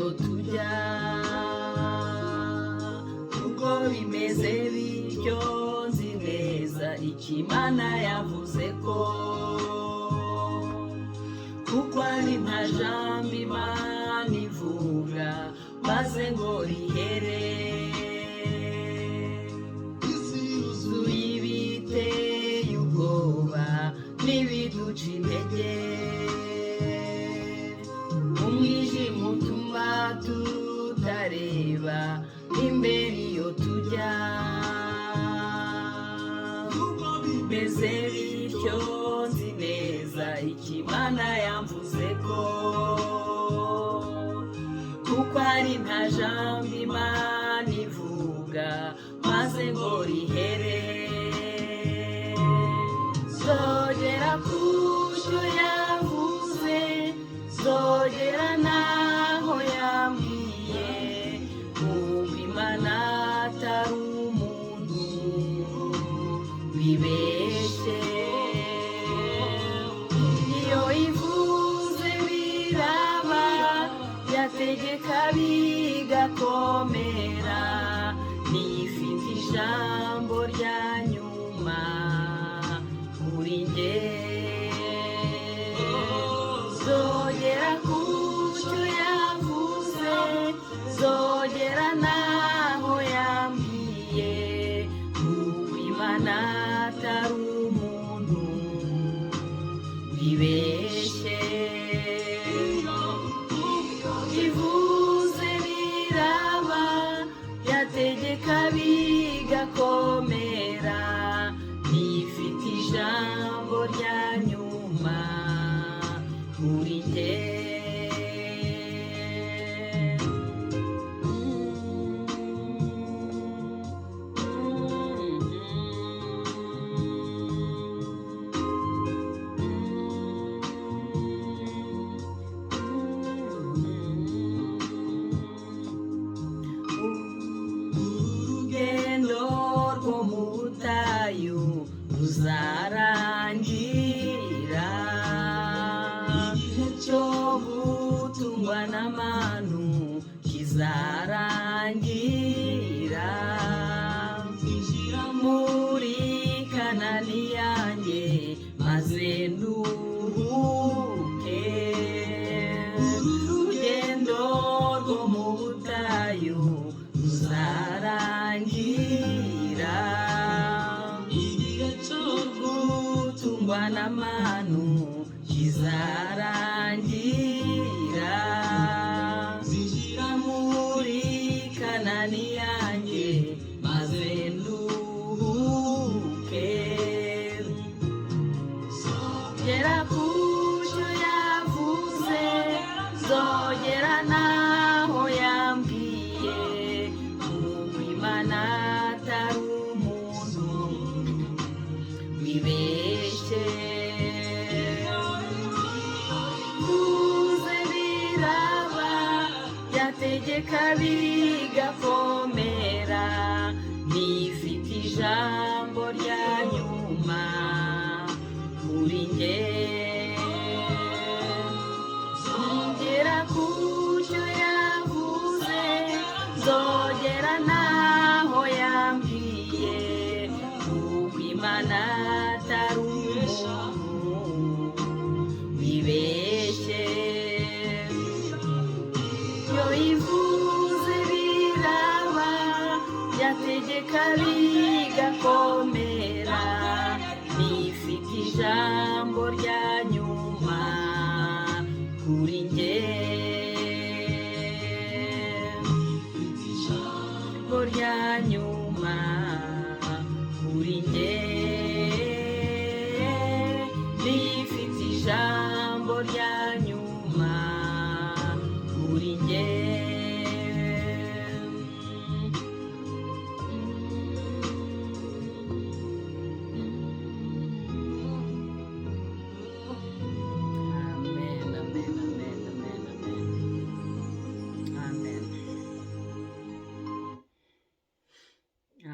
iyo tujya kuko bimeze bityo nzi neza icyo Imana yavuze ko kuko ari nta jambo Imana ivuga maze ngo rihere isi yuzuye ibiteye ubwoba n'ibiduca intege umwijima utuma tutareba imbere iyo tujya kuko bimeze bityo nzi neza icyo Imana yamvuze ko kuko ari nta jambo Imana ivuga maze ngo rihere zogera ku cyo yavuze zogera naho yambwiye kumva Imana atari umuntu wibeshye iyo ivuze biraba yategeka bigakomera nifite ijambo rya nyuma kuri njye zogera ku cyo yavuze zogera naho yambwiye kuko Imana atari umuntu wibeshye ivuze biraba yategeka bigakomera nifite ijambo rya nyuma kuri njye urugendo rwo mu butayu ruzarangira igihe cyo gutungwa n'amanu kizarangira nzinjira muri Kanani yanjye maze nduhuke urugendo rwo mu butayu ruzarangira igihe cyo gutungwa n'amanu kizarangira nzinjira muri Kanani yanjye maze nduhuke zogera ku cyo yavuze zogera naho yambwiye kuko Imana atari umuntu wibeshye kuze biraba yategeka bigakomera nifite ijambo rya nyuma kuri njye zongera ku cyo yavuze zogera naho yambwiye kuko Imana atari umuntu wibeshye iyo ivuze biraba yategeka bigakomera nifite ijambo rya nyuma kuri njye ijambo rya nyuma kuri njye nifite ijambo rya nyuma kuri njye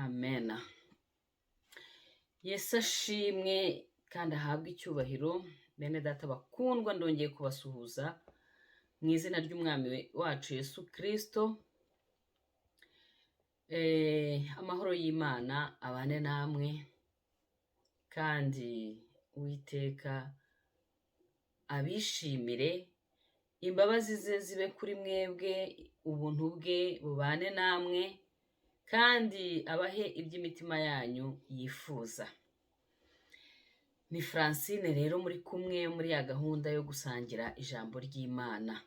amen. Yesu ashimwe kandi ahabwe icyubahiro. Bene data bakundwa, ndongeye kubasuhuza mu izina ry'umwami wacu Yesu Kristo. Amahoro y'Imana abane namwe, kandi Uwiteka abishimire, imbabazi ze zibe kuri mwebwe, ubuntu bwe bubane namwe, kandi abahe iby'imitima yanyu yifuza. Ni Francine rero muri kumwe muri ya gahunda yo gusangira ijambo ry'Imana.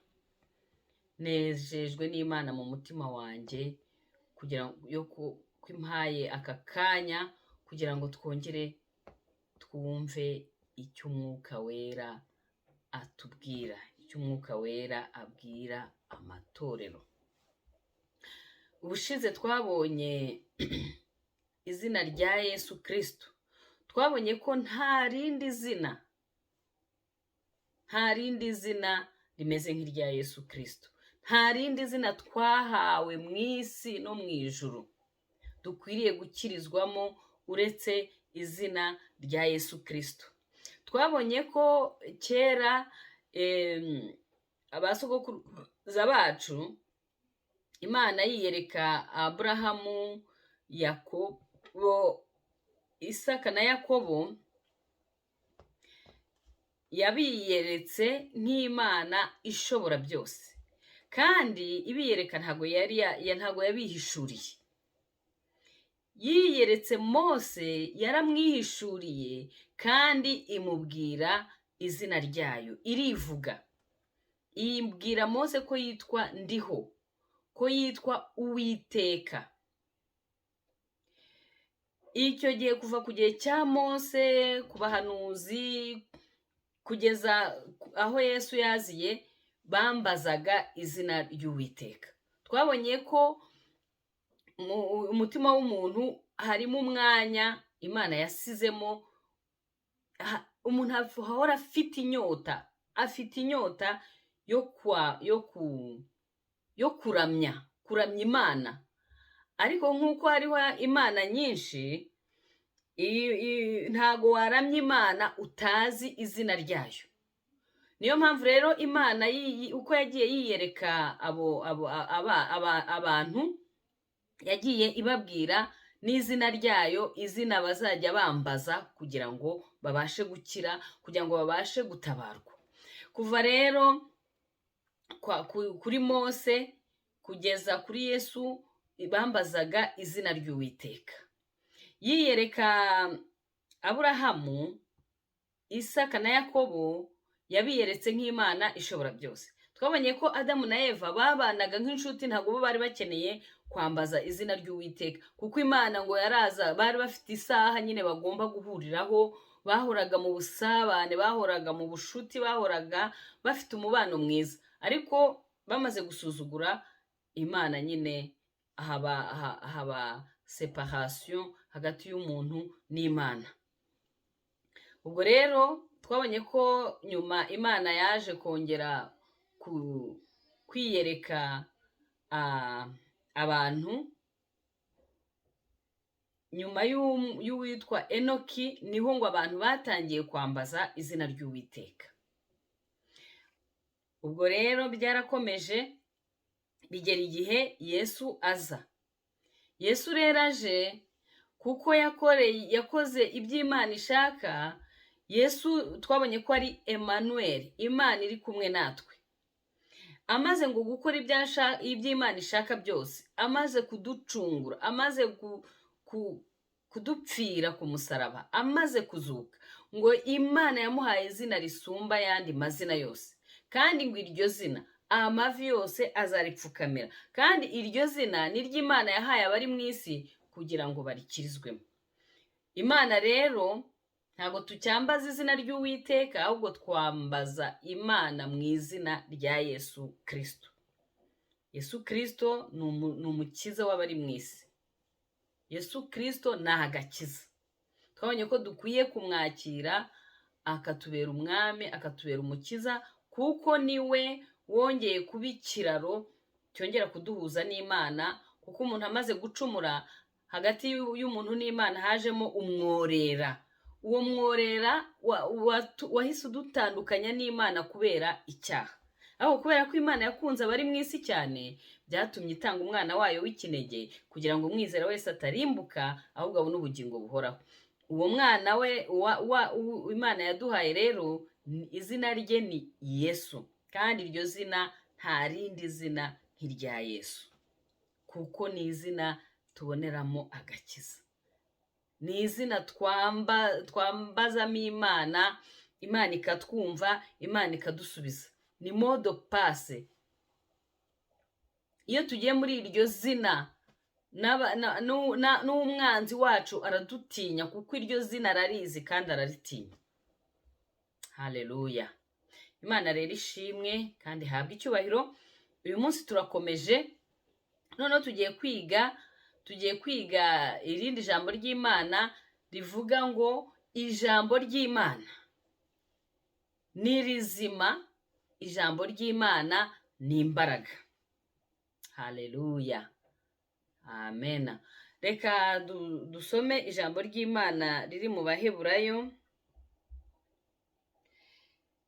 Nejejwe n'Imana mu mutima wanjye kugira ko impaye aka kanya kugira ngo twongere twumve icyo Umwuka Wera atubwira, icyo Umwuka Wera abwira amatorero. Ubushize twabonye izina rya Yesu Kristo. Twabonye ko nta rindi zina rimeze nk'irya Yesu Kristo. Nta rindi zina twahawe mu isi no mu ijuru dukwiriye gukirizwamo uretse izina rya Yesu Kristo. Twabonye ko kera abasogokuruza bacu, Imana yiyereka Aburahamu, Yakobo, Isaka na Yakobo, yabiyeretse nk'Imana ishobora byose, kandi ibiyereka ntabwo yabihishuriye. Yiyeretse Mose, yaramwihishuriye kandi imubwira izina ryayo, irivuga. Ibwira Mose ko yitwa Ndiho, ko yitwa Uwiteka. Icyo gihe kuva ku gihe cya Mose, ku bahanuzi, kugeza aho Yesu yaziye, bambazaga izina ry'Uwiteka. Twabonye ko mu umutima w'umuntu harimo umwanya Imana yasizemo, umuntu ahora afite inyota yo kuramya Imana. Ariko nk'uko hariho Imana nyinshi, ntago waramya Imana utazi izina ryayo. Niyo mpamvu rero Imana uko yagiye yiyereka abantu, yagiye ibabwira n'izina ryayo, izina bazajya bambaza kugira ngo babashe gukira, kugira ngo babashe gutabarwa. Kuva rero kuri Mose kugeza kuri Yesu, bambazaga izina ry'Uwiteka. Yiyereka Aburahamu, Isaka na Yakobo, yabiyeretse nk'Imana ishobora byose. Twabonye ko Adamu na Eva babanaga nk'inshuti, ntabwo bo bari bakeneye kwambaza izina ry'Uwiteka, kuko Imana ngo yaraza, bari bafite isaha nyine bagomba guhuriraho, bahoraga mu busabane, bahoraga mu bushuti, bahoraga bafite umubano mwiza. Ariko bamaze gusuzugura Imana, nyine haba separation hagati y'umuntu n'Imana. Ubwo rero twabonye ko nyuma Imana yaje kongera kwiyereka abantu. Nyuma y'uwitwa Enoki, niho ngo abantu batangiye kwambaza izina ry'Uwiteka. Ubwo rero byarakomeje bigera igihe Yesu aza. Yesu rero aje kuko yakoze iby'Imana ishaka. Yesu twabonye ko ari Emmanuel, Imana iri kumwe natwe. Amaze ngo gukora iby'Imana ishaka byose, amaze kuducungura, amaze kudupfira ku musaraba, amaze kuzuka, ngo Imana yamuhaye izina risumba ayandi mazina yose, kandi ngo iryo zina amavi yose azaripfukamira, kandi iryo zina ni ry'Imana yahaye abari mu isi kugira ngo barikirizwemo. Imana rero ntabwo tucyambaza izina ry'Uwiteka, ahubwo twambaza Imana mu izina rya Yesu Kristo. Yesu Kristo ni umukiza w'abari mu isi. Yesu Kristo ni agakiza. Twabonye ko dukwiye kumwakira, akatubera umwami, akatubera umukiza, kuko niwe wongeye kuba ikiraro cyongera kuduhuza n'Imana. Kuko umuntu amaze gucumura, hagati y'umuntu n'Imana hajemo umworera. Uwo mworera wahise udutandukanya n'Imana kubera icyaha. aho kubera ko Imana yakunze abari mu isi cyane byatumye itanga umwana wayo w'ikinege kugira ngo umwizera wese atarimbuka ahubwo abone ubugingo buhoraho. Uwo mwana we Imana yaduhaye rero izina rye ni Yesu, kandi iryo zina nta rindi zina nk'irya Yesu, kuko ni izina tuboneramo agakiza, ni izina twambazamo Imana, Imana ikatwumva, Imana ikadusubiza, ni mode passe. Iyo tugiye muri iryo zina n'umwanzi wacu aradutinya, kuko iryo zina ararizi kandi araritinya. Haleluya! Imana rero ishimwe kandi habwa icyubahiro. Uyu munsi turakomeje, noneho tugiye kwiga irindi jambo ry'Imana rivuga ngo ijambo ry'Imana ni rizima, ijambo ry'Imana ni imbaraga. Haleluya, amen. Reka dusome ijambo ry'Imana riri mu Baheburayo.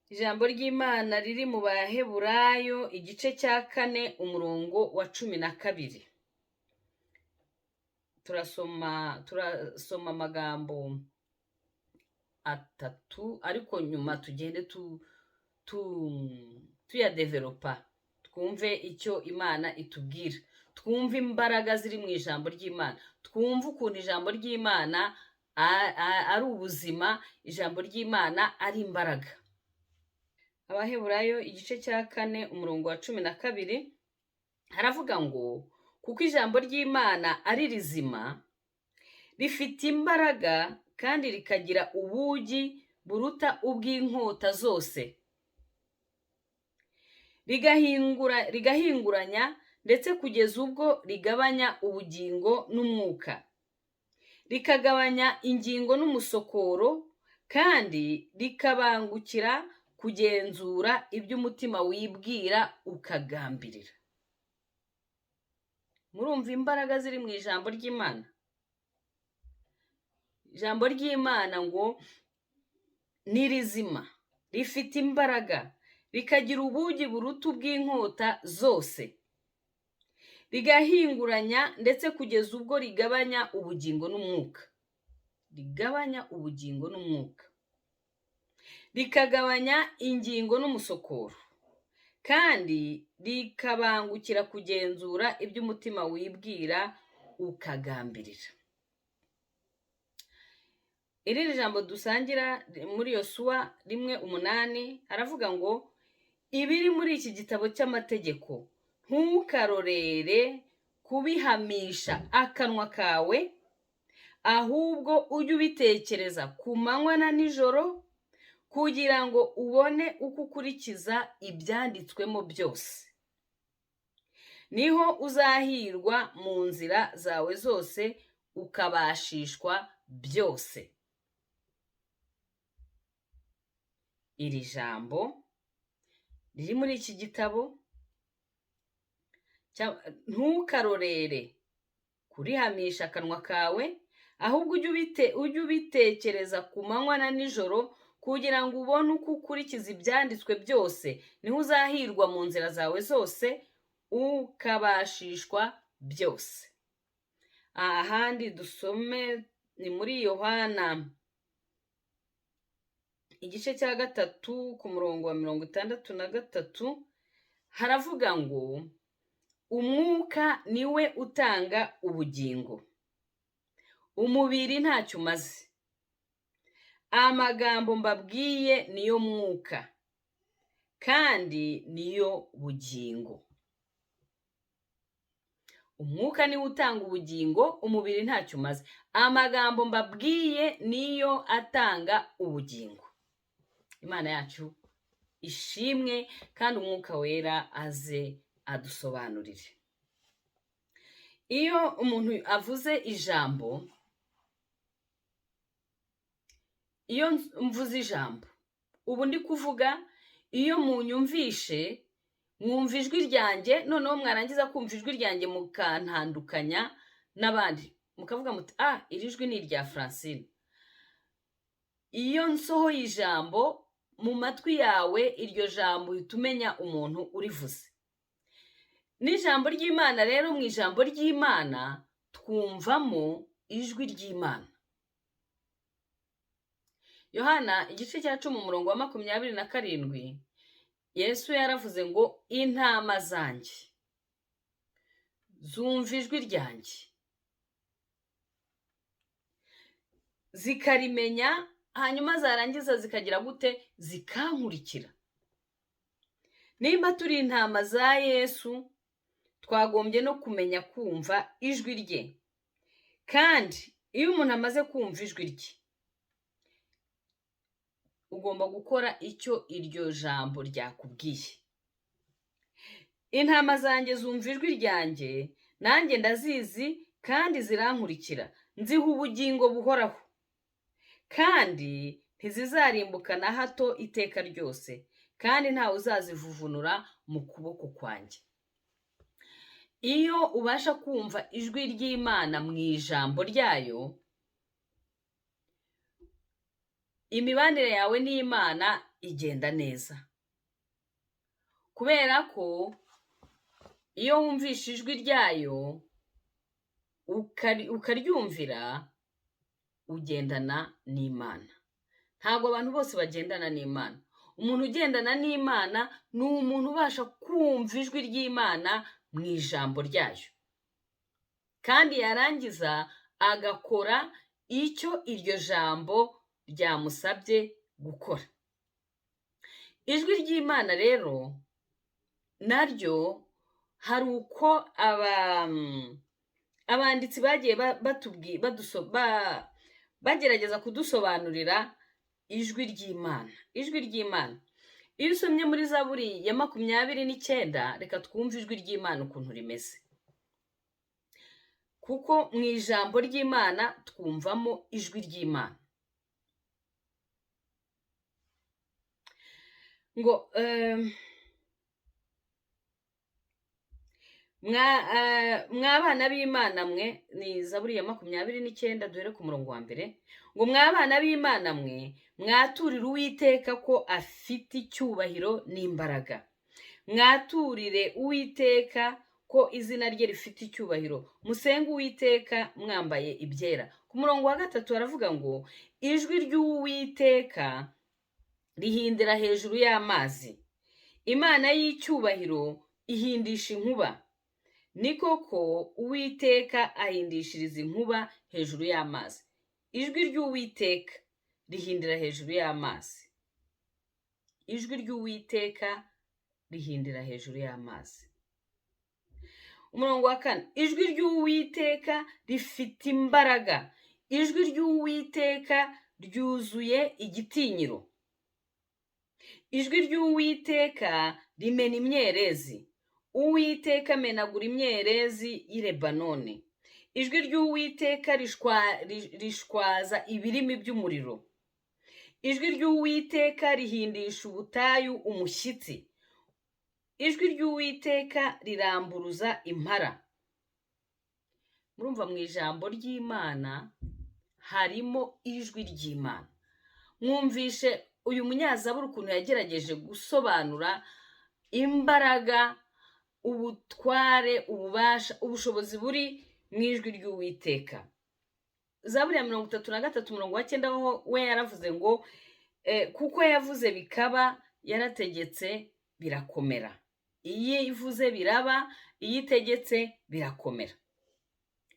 Ijambo ry'Imana riri mu Baheburayo igice cya 4 umurongo wa 12. Turasoma amagambo atatu, ariko nyuma tugende tuyadevelopa, twumve icyo Imana itubwira, twumve imbaraga ziri mu ijambo ry'Imana, twumve ukuntu ijambo ry'Imana ari ubuzima, ijambo ry'Imana ari imbaraga. Abaheburayo igice cya 4 umurongo wa 12 haravuga ngo, kuko ijambo ry'Imana ari rizima, rifite imbaraga kandi rikagira ubugi buruta ubw'inkota zose, rigahinguranya ndetse kugeza ubwo rigabanya ubugingo n'umwuka, rikagabanya ingingo n'umusokoro, kandi rikabangukira kugenzura ibyo umutima wibwira ukagambirira. Murumva imbaraga ziri mu ijambo ry'Imana? Ijambo ry'Imana ngo ni rizima, rifite imbaraga, rikagira ubugi buruta ubw'inkota zose, rigahinguranya ndetse kugeza ubwo rigabanya ubugingo n'umwuka, rikagabanya ingingo n'umusokoro, kandi rikabangukira kugenzura ibyo umutima wibwira ukagambirira. Iri jambo dusangira muri Yosuwa 1:8 haravuga ngo, ibiri muri iki gitabo cy'amategeko ntukarorere kubihamisha akanwa kawe, ahubwo ujye ubitekereza ku manywa na nijoro, kugira ngo ubone uko ukurikiza ibyanditswemo byose. Niho uzahirwa mu nzira zawe zose, ukabashishwa byose. Iri jambo riri muri iki gitabo, ntukarorere kurihamisha akanwa kawe, ahubwo ujye ubitekereza ku manywa na nijoro, kugira ngo ubone uko ukurikiza ibyanditswe byose. Niho uzahirwa mu nzira zawe zose, ukabashishwa byose. Ahandi dusome ni muri Yohana igice cya 3 ku murongo wa 63 haravuga ngo, umwuka niwe utanga ubugingo, umubiri ntacyo umaze. Amagambo mbabwiye niyo mwuka kandi niyo bugingo. Umwuka niwe utanga ubugingo, umubiri ntacyo umaze. Amagambo mbabwiye niyo atanga ubugingo. Imana yacu ishimwe, kandi umwuka wera aze adusobanurire. Iyo umuntu avuze ijambo, iyo mvuze ijambo, ubu ndi kuvuga, iyo munyumvishe, mwumva ijwi ryanjye, noneho mwarangiza kumva ijwi ryanjye mukantandukanya n'abandi, mukavuga muti, iri jwi ni irya Francine. Iyo nsohoye ijambo, mu matwi yawe iryo jambo uhita umenya umuntu urivuze. N'ijambo ry'Imana rero, mu ijambo ry'Imana twumvamo ijwi ry'Imana. Yohana igice cya 10 umurongo wa 27, Yesu yaravuze ngo intama zanjye zumva ijwi ryanjye zikarimenya, hanyuma zarangiza zikagira gute? Zikankurikira. Nimba turi intama za Yesu, twagombye no kumenya kumva ijwi rye. Kandi iyo umuntu amaze kumva ijwi rye, ugomba gukora icyo iryo jambo ryakubwiye. Intama zanjye zumva ijwi ryanjye, nanjye ndazizi kandi zirankurikira. Nziha ubugingo buhoraho, kandi ntizizarimbuka na hato iteka ryose, kandi ntawe uzazivuvunura mu kuboko kwanjye. Iyo ubasha kumva ijwi ry'Imana mu ijambo ryayo, imibanire yawe n'Imana igenda neza. Kubera ko iyo wumvishe ijwi ryayo ukaryumvira, ugendana n'Imana. Ntabwo abantu bose bagendana n'Imana. Umuntu ugendana n'Imana ni umuntu ubasha kumva ijwi ry'Imana mu ijambo ryayo, kandi yarangiza agakora icyo iryo jambo ryamusabye gukora. Ijwi ry'Imana rero naryo hari uko abanditsi bagiye bagerageza kudusobanurira ijwi ry'Imana. Ijwi ry'Imana, iyo usomye muri Zaburi ya 29, reka twumve ijwi ry'Imana ukuntu rimeze, kuko mu ijambo ry'Imana twumvamo ijwi ry'Imana. Ngo mwabana b'Imana mwe, ni Zaburi ya 29, duhere ku murongo wa 1, ngo mwabana b'Imana mwe mwaturire Uwiteka ko afite icyubahiro n'imbaraga. Mwaturire Uwiteka ko izina rye rifite icyubahiro. Musenge Uwiteka mwambaye ibyera. Ku murongo wa 3 aravuga ngo ijwi ry'Uwiteka rihindira hejuru y'amazi, Imana y'icyubahiro ihindisha inkuba. Ni koko Uwiteka ahindishiriza inkuba hejuru y'amazi. Ijwi ry'Uwiteka rihindira hejuru y'amazi. Ijwi ry'Uwiteka rihindira hejuru y'amazi. Umurongo wa 4, ijwi ry'Uwiteka rifite imbaraga. Ijwi ry'Uwiteka ryuzuye igitinyiro. Ijwi ry'Uwiteka rimena imyerezi. Uwiteka amenagura imyerezi y'i Lebanoni. Ijwi ry'Uwiteka rishwaza ibirimi by'umuriro. Ijwi ry'Uwiteka rihindisha ubutayu umushyitsi. Ijwi ry'Uwiteka riramburuza impara. Murumva mu ijambo ry'Imana harimo ijwi ry'Imana. Mwumvishe uyu munyazaburi ukuntu yagerageje gusobanura imbaraga, ubutware, ububasha, ubushobozi buri mu ijwi ry'Uwiteka. Zaburi ya 33 umurongo wa 9 ho we yaravuze ngo kuko yavuze bikaba, yarategetse birakomera. Iyo ivuze biraba, iyo itegetse birakomera.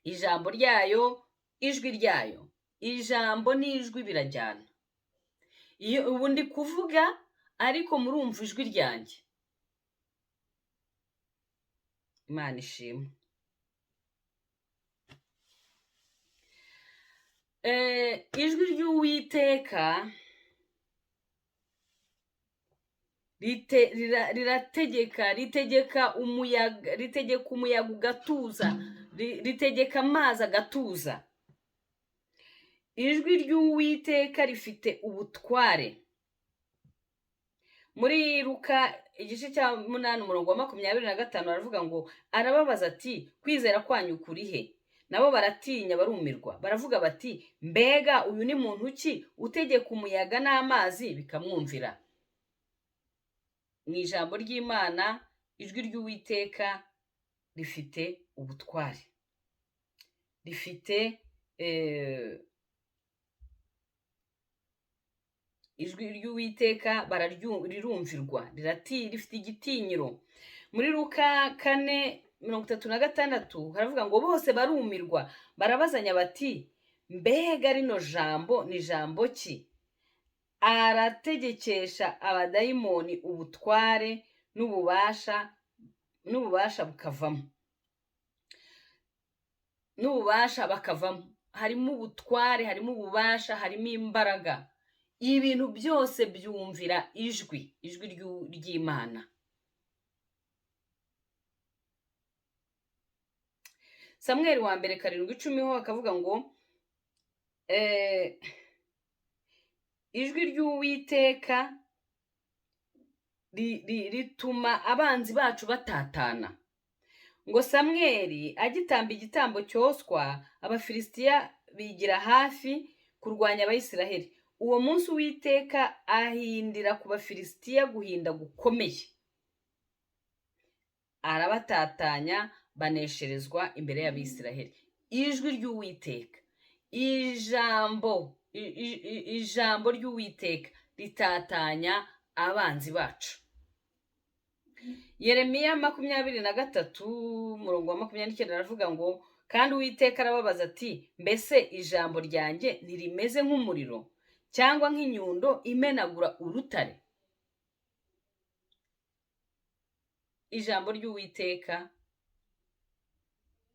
Ijambo ryayo, ijwi ryayo, ijambo n'ijwi birajyana. Iyo ubu ndi kuvuga ariko murumva ijwi ryanjye. Imana ishimwe. Ijwi ry'Uwiteka ritegeka umuyaga ugatuza, ritegeka amazi agatuza. Ijwi ry'Uwiteka rifite ubutware. Muri Luka igice cya 8 umurongo wa 25 baravuga ngo arababaza ati kwizera kwanyu kurihe? Nabo baratinya barumirwa, baravuga bati mbega uyu ni muntu ki utegeka umuyaga n'amazi bikamwumvira? mu ijambo ry'Imana ijwi ry'Uwiteka rifite ubutware, rifite ijwi ry'Uwiteka rirumvirwa, rifite igitinyiro. Muri Luka 4:36 haravuga ngo bose barumirwa barabazanya bati mbega rino jambo ni jambo ki? Arategekesha abadayimoni ubutware n'ububasha bakavamo. Harimo ubutware, harimo ububasha, harimo imbaraga. Ibintu byose byumvira ijwi ry'Imana. Samweli wa mbere 7:10 ho akavuga ngo ijwi ry'Uwiteka rituma abanzi bacu batatana. Ngo Samweli agitamba igitambo cyoswa, Abafilisitiya bigira hafi kurwanya Abayisiraheli. Uwo munsi Uwiteka ahindira ku Bafilisitiya guhinda gukomeye, arabatatanya banesherezwa imbere y'Abisiraheli. Ijwi ry'Uwiteka, ijambo ry'Uwiteka ritatanya abanzi bacu. Yeremiya 23:29 aravuga ngo kandi Uwiteka arababaza ati mbese ijambo ryanjye ntirimeze nk'umuriro cyangwa nk'inyundo imenagura urutare? Ijambo ry'Uwiteka,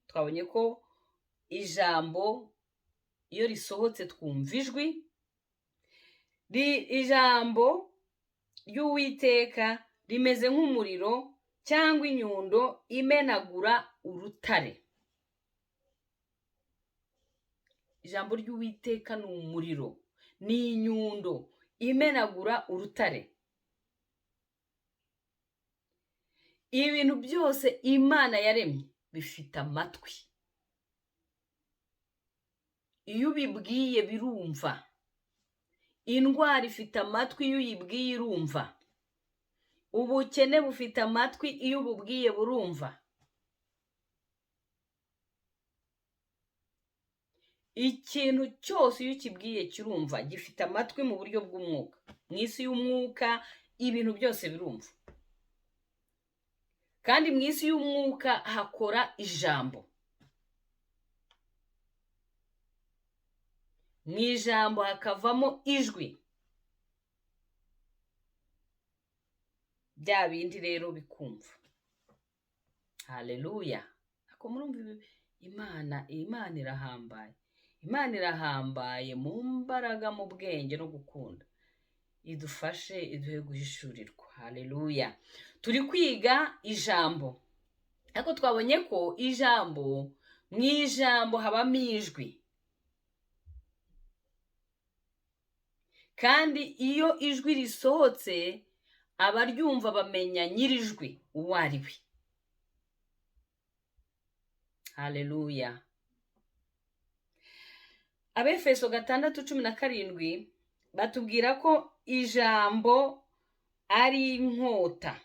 twabonye ko ijambo iyo risohotse twumva ijwi. Ijambo ry'Uwiteka rimeze nk'umuriro cyangwa inyundo imenagura urutare. Ijambo ry'Uwiteka ni umuriro, ni inyundo imenagura urutare. Ibintu byose Imana yaremye bifite amatwi. Iyo ubibwiye birumva. Indwara ifite amatwi, iyo uyibwiye irumva. Ubukene bufite amatwi, iyo ububwiye burumva. Ikintu cyose iyo ukibwiye kirumva, gifite amatwi mu buryo bw'umwuka. Mu isi y'umwuka ibintu byose birumva, kandi mu isi y'umwuka hakora ijambo. Mu ijambo hakavamo ijwi. Bya bindi rero bikumva. Haleluya. Ako murumva Imana irahambaye. Imana irahambaye mu mbaraga, mu bwenge no gukunda. Idufashe, iduhe guhishurirwa. Haleluya. Turi kwiga ijambo, ariko twabonye ko mu ijambo habamo ijwi. Kandi iyo ijwi risohotse, abaryumva bamenya nyirijwi uwo ari we. Haleluya. Abefeso 6:17 batubwira ko ijambo ari inkota.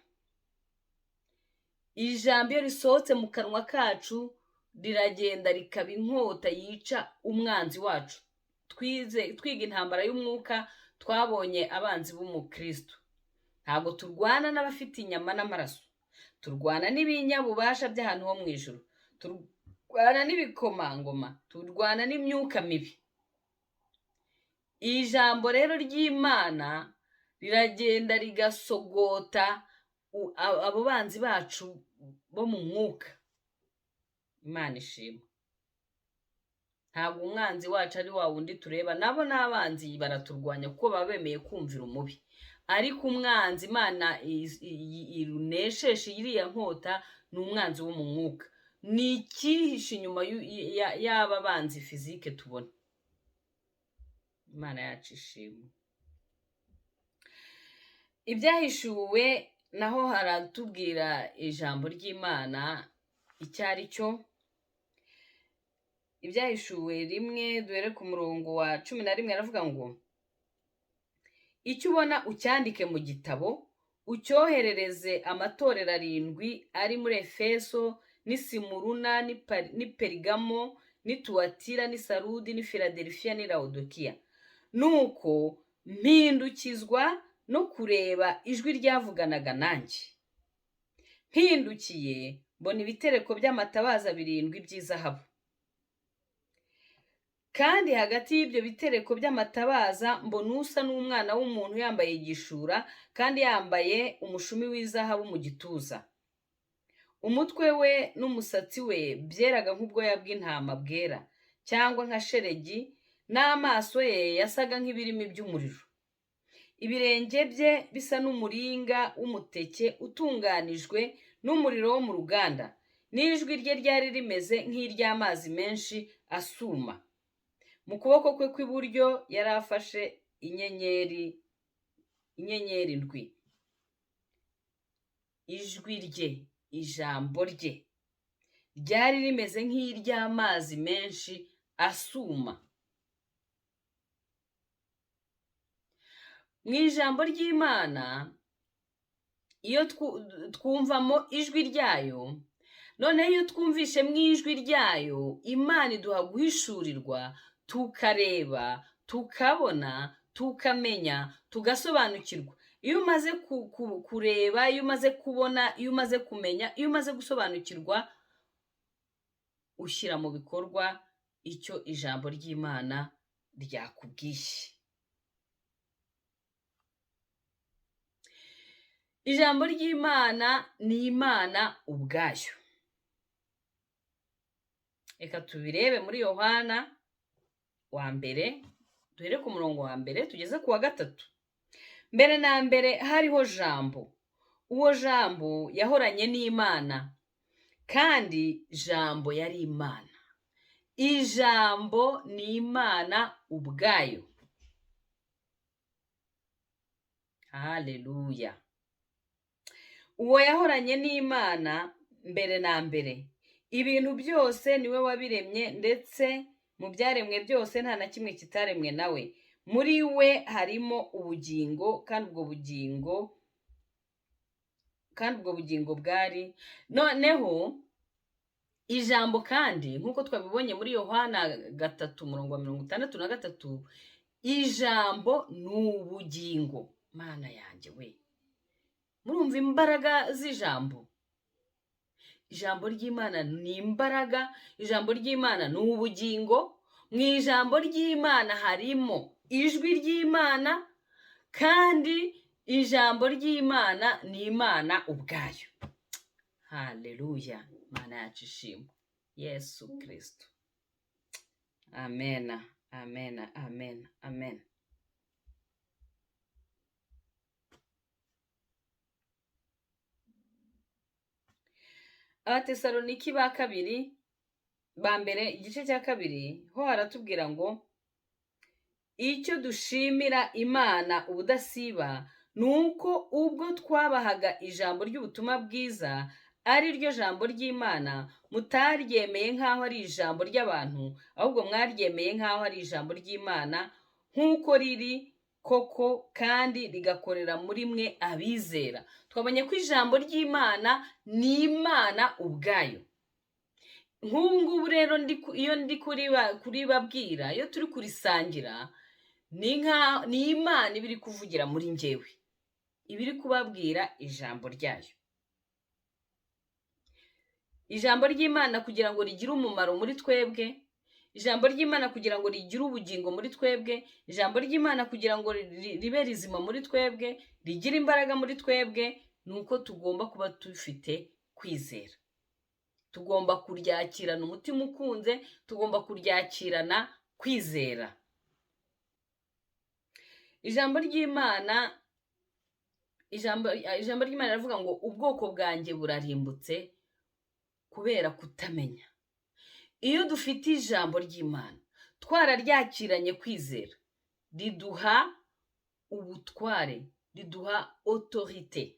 Ijambo iyo risohotse mu kanwa kacu riragenda rikaba inkota yica umwanzi wacu. Twiga intambara y'umwuka, twabonye abanzi b'umukristo. Ntabwo turwana n'abafite inyama n'amaraso, turwana n'ibinyabubasha by'ahantu ho mu ijuru, turwana n'ibikomangoma, turwana n'imyuka mibi. Ijambo rero ry'Imana riragenda rigasogota abo banzi bacu bo mu mwuka. Imana ishimwe. Ntabwo umwanzi wacu ari wa wundi tureba, nabo n'abanzi baraturwanya kuko baba bemeye kumvira umubi. Ariko umwanzi Imana irunesheshe iriya nkota ni umwanzi wo mu mwuka. Ni ikihishe inyuma y'aba banzi fizike tubona. Imana yacu ishimwe. Ibyahishuwe naho haratubwira ijambo ry'Imana icyo ari cyo. Ibyahishuwe 1 duhere ku murongo wa 11 aravuga ngo icyo ubona ucyandike mu gitabo, ucyoherereze amatorero 7 ari muri Efeso n'i Simuruna n'i Perigamo n'i Tuwatira n'i Sarudi n'i Filadelfiya n'i Lawodikiya. Nuko mpindukizwa no kureba ijwi ryavuganaga nanjye. Mpindukiye mbona ibitereko by'amatabaza 7 by'izahabu. Kandi hagati y'ibyo bitereko by'amatabaza mbona usa n'umwana w'umuntu yambaye igishura kandi yambaye umushumi w'izahabu mu gituza. Umutwe we n'umusatsi we byeraga nk'ubwoya bw'intama bwera cyangwa nka sheregi, n'amaso ye yasaga nk'ibirimi by'umuriro. Ibirenge bye bisa n'umuringa w'umuteke utunganijwe n'umuriro wo mu ruganda, n'ijwi rye ryari rimeze nk'iry'amazi menshi asuma. Mu kuboko kwe kw'iburyo yari afashe inyenyeri 7. Ijwi rye, ijambo rye, ryari rimeze nk'iry'amazi menshi asuma. Mu ijambo ry'Imana iyo twumvamo ijwi ryayo, noneho iyo twumvishe mu ijwi ryayo, Imana iduha guhishurirwa, tukareba, tukabona, tukamenya, tugasobanukirwa. Iyo umaze kureba, iyo umaze kubona, iyo umaze kumenya, iyo umaze gusobanukirwa, ushyira mu bikorwa icyo ijambo ry'Imana ryakubwiye. Ijambo ry'Imana ni Imana ubwayo. Reka tubirebe muri Yohana wa mbere, duhere ku murongo wa mbere tugeze ku wa 3. Mbere na mbere hariho Jambo, uwo Jambo yahoranye n'Imana, kandi Jambo yari Imana. Ijambo ni Imana ubwayo. Haleluya. Uwo yahoranye n'Imana mbere na mbere. Ibintu byose niwe wabiremye, ndetse mu byaremwe byose nta na kimwe kitaremwe nawe. Muri we harimo ubugingo, kandi ubwo bugingo bwari. Noneho ijambo kandi nk'uko twabibonye muri Yohana 3:63, ijambo ni ubugingo. Mana yanjye we, murumva imbaraga z'ijambo? Ijambo ry'Imana ni imbaraga, ijambo ry'Imana ni ubugingo. Mu ijambo ry'Imana harimo ijwi ry'Imana, kandi ijambo ry'Imana ni Imana ubwayo. Haleluya. Mana yacu ishimwe. Yesu Kristo. Amen, amen, amen, amen. Abatesaloniki ba mbere igice cya 2 ho haratubwira ngo icyo dushimira Imana ubudasiba nuko ubwo twabahaga ijambo ry'ubutumwa bwiza, ari ryo jambo ry'Imana, mutaryemeye nk'aho ari ijambo ry'abantu, ahubwo mwaryemeye nk'aho ari ijambo ry'Imana, nk'uko riri koko kandi rigakorera muri mwe abizera. Twabonye ko ijambo ry'Imana ni Imana ubwayo. Nk'ubu ngubu rero iyo ndi kuribabwira, iyo turi kurisangira, ni Imana ibiri kuvugira muri njyewe, ibiri kubabwira ijambo ryayo. Ijambo ry'Imana kugira ngo rigire umumaro muri twebwe, ijambo ry'Imana kugira ngo rigire ubugingo muri twebwe, ijambo ry'Imana kugira ngo ribe rizima muri twebwe, rigire imbaraga muri twebwe, nuko tugomba kuba dufite kwizera. Tugomba kuryakirana umutima ukunze, tugomba kuryakirana kwizera. Ijambo ry'Imana riravuga ngo ubwoko bwanjye burarimbutse kubera kutamenya. Iyo dufite ijambo ry'Imana twararyakiranye kwizera, riduha ubutware, riduha autorité.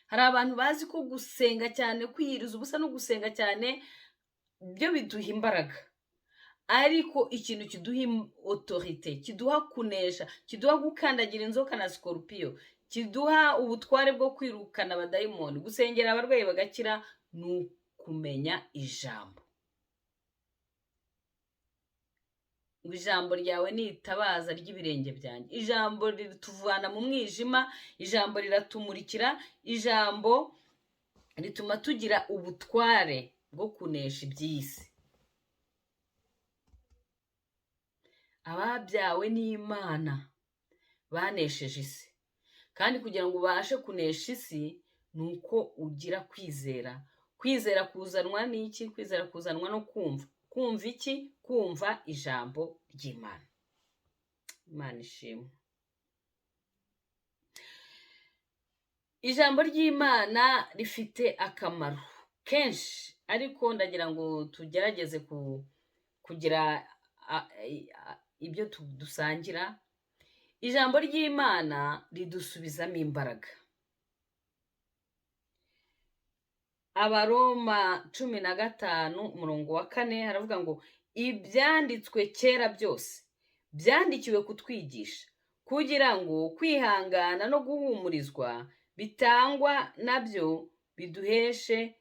Hari abantu bazi ko gusenga cyane, kwiyiriza ubusa no gusenga cyane byo biduha imbaraga, ariko ikintu kiduha autorité, kiduha kunesha, kiduha gukandagira inzoka na scorpion, kiduha ubutware bwo kwirukana abadayimoni, gusengera abarwayi bagakira, ni ukumenya ijambo. ngo ijambo ryawe ni itabaza ry'ibirenge byanjye. Ijambo rituvana mu mwijima, ijambo riratumurikira, ijambo rituma tugira ubutware bwo kunesha iby'isi. Ababyawe n'Imana banesheje isi, kandi kugira ngo ubashe kunesha isi ni uko ugira kwizera. Kwizera kuzanwa n'iki? Kwizera kuzanwa no kumva. Kumva iki? Kumva ijambo ry'Imana. Imana ishimwe. Ijambo ry'Imana rifite akamaro kenshi, ariko ndagira ngo tugerageze kugira ibyo dusangira. Ijambo ry'Imana ridusubizamo imbaraga. Abaroma 15:4 haravuga ngo ibyanditswe kera byose byandikiwe kutwigisha, kugira ngo kwihangana no guhumurizwa bitangwa nabyo biduheshe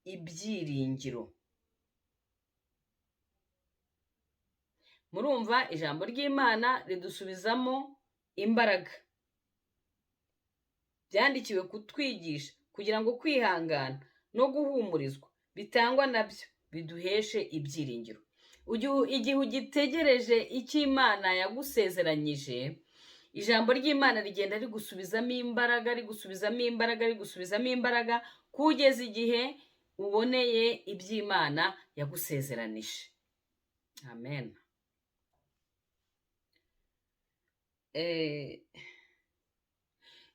ibyiringiro. Murumva, ijambo ry'Imana ridusubizamo imbaraga. Byandikiwe kutwigisha kugira ngo kwihangana no guhumurizwa bitangwa nabyo biduheshe ibyiringiro. Igihe ugitegereje icyo Imana yagusezeranyije, ijambo ry'Imana rigenda rigusubizamo imbaraga, rigusubizamo imbaraga, rigusubizamo imbaraga, kugeza igihe uboneye iby'Imana yagusezeranije. Amen.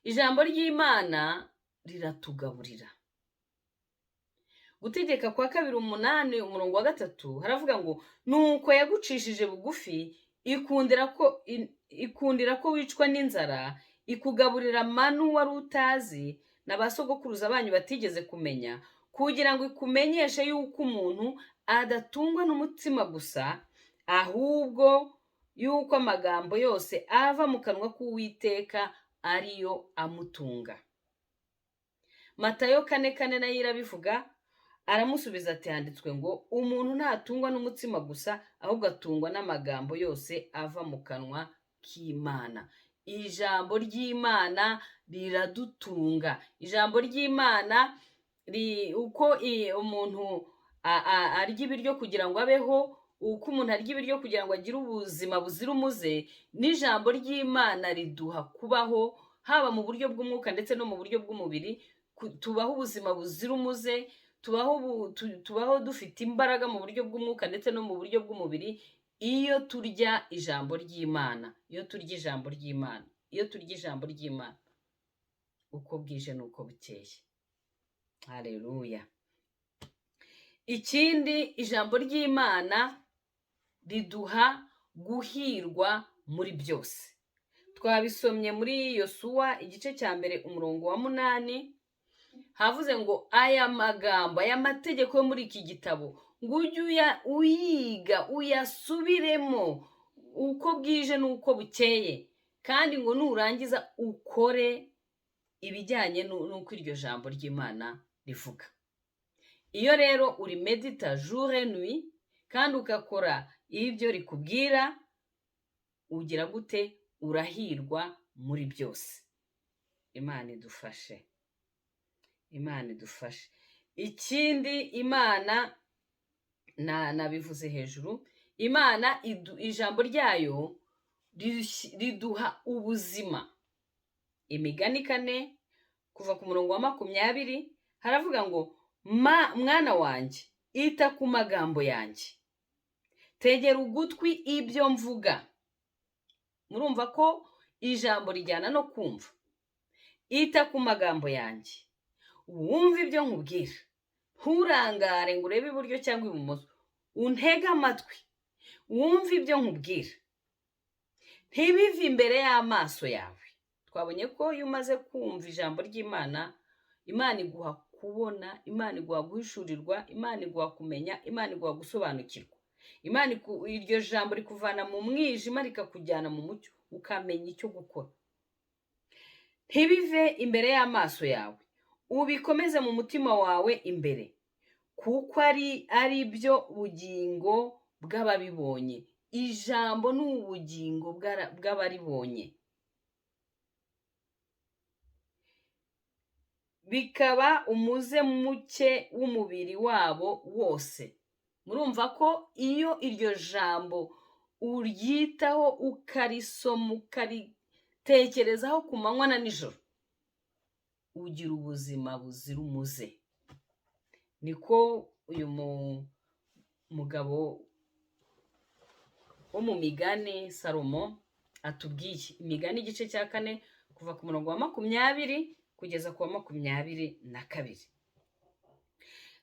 Ijambo ry'Imana riratugaburira. Gutegeka kwa 2:8 haravuga ngo nuko yagucishije bugufi, ikundira ko wicwa n'inzara, ikugaburira manu wari utazi na basogokuruza banyu batigeze kumenya, kugira ngo ikumenyeshe yuko umuntu adatungwa n'umutima gusa, ahubwo yuko amagambo yose ava mu kanwa k'Uwiteka ariyo amutunga. Matayo 4:4 nayo irabivuga, aramusubiza ati handitswe ngo umuntu ntatungwa n'umutima gusa, ahubwo atungwa n'amagambo yose ava mu kanwa k'Imana. Ijambo ry'Imana riradutunga. Ijambo ry'Imana uko umuntu arya ibiryo kugira ngo abeho, uko umuntu arya ibiryo kugira ngo agire ubuzima buzira umuze, n'ijambo ry'Imana riduha kubaho, haba mu buryo bw'umwuka ndetse no mu buryo bw'umubiri. Tubaho ubuzima buzira umuze, tubaho dufite imbaraga mu buryo bw'umwuka ndetse no mu buryo bw'umubiri, iyo turya ijambo ry'Imana, iyo turya ijambo ry'Imana, iyo turya ijambo ry'Imana, uko bwije n'uko bukeye. Haleluya. Ikindi, ijambo ry'Imana riduha guhirwa muri byose. Twabisomye muri Yosuwa 1:8, havuze ngo aya magambo, aya mategeko yo muri iki gitabo ngo ujye uyiga uyasubiremo uko bwije n'uko bukeye, kandi ngo nurangiza ukore ibijyanye n'uko iryo jambo ry'Imana rivuga. Iyo rero uri medita jour et nuit kandi ugakora ibyo rikubwira, ugira gute? Urahirwa muri byose. Imana idufashe. Imana idufashe. Ikindi, Imana nabivuze hejuru, Imana ijambo ryayo riduha ubuzima. Imigani 4 kuva ku murongo wa 20 haravuga ngo mwana wanjye, ita ku magambo yanjye, tegera ugutwi ibyo mvuga. Murumva ko ijambo rijyana no kumva. Ita ku magambo yanjye, wumve ibyo nkubwira, nturangare ngo urebe iburyo cyangwa ibumoso, untege amatwi wumve ibyo nkubwira, ntibive imbere y'amaso yawe. Twabonye ko iyo umaze kumva ijambo ry'Imana, Imana iguha kubona, Imana iguha guhishurirwa, Imana iguha kumenya, Imana iguha gusobanukirwa. Iryo jambo rikuvana mu mwijima rikakujyana mu mucyo, ukamenya icyo gukora. ntibive imbere y'amaso yawe, ubikomeze mu mutima wawe imbere, kuko ari byo bugingo bw'ababibonye. Ijambo ni ubugingo bw'abaribonye, bikaba umuze muke w'umubiri wabo wose. Murumva ko iyo iryo jambo uryitaho, ukarisoma, ukaritekerezaho ku manywa na nijoro, ugira ubuzima buzira umuze. Niko uyu mugabo wo mu Migani, Salomo, atubwiye. Imigani igice cya 4 kuva ku murongo wa 20 kugeza ku wa 22.